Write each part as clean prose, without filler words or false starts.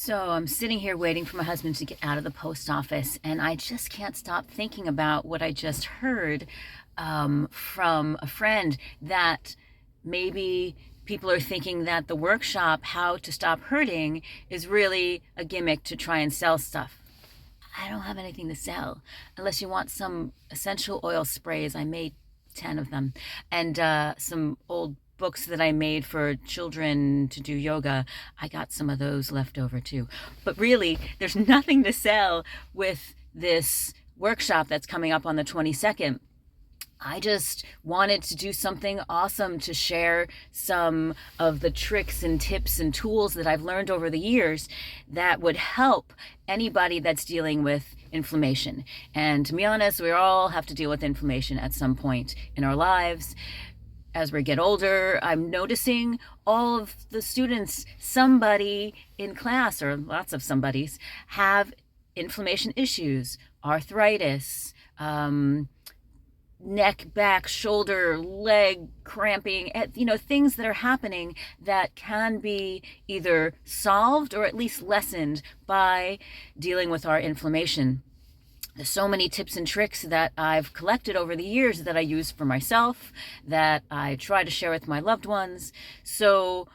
So I'm sitting here waiting for my husband to get out of the post office, and I just can't stop thinking about what I just heard from a friend that maybe people are thinking that the workshop, How to Stop Hurting, is really a gimmick to try and sell stuff. I don't have anything to sell unless you want some essential oil sprays. I made 10 of them, and some old books that I made for children to do yoga. I got some of those left over too. But really, there's nothing to sell with this workshop that's coming up on the 22nd. I just wanted to do something awesome to share some of the tricks and tips and tools that I've learned over the years that would help anybody that's dealing with inflammation. And to be honest, we all have to deal with inflammation at some point in our lives. As we get older, I'm noticing all of the students, somebody in class, or lots of somebodies, have inflammation issues, arthritis, neck, back, shoulder, leg cramping, things that are happening that can be either solved or at least lessened by dealing with our inflammation. There's so many tips and tricks that I've collected over the years that I use for myself, that I try to share with my loved ones. So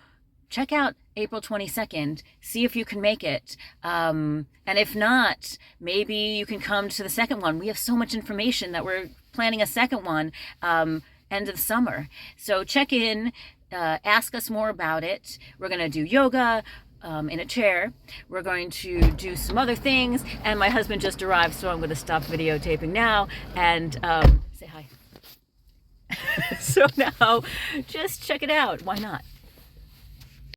check out April 22nd, see if you can make it. And if not, maybe you can come to the second one. We have so much information that we're planning a second one end of the summer. So check in, ask us more about it. We're going to do yoga in a chair. We're going to do some other things. And my husband just arrived, so I'm going to stop videotaping now and say hi. So now, just check it out. Why not?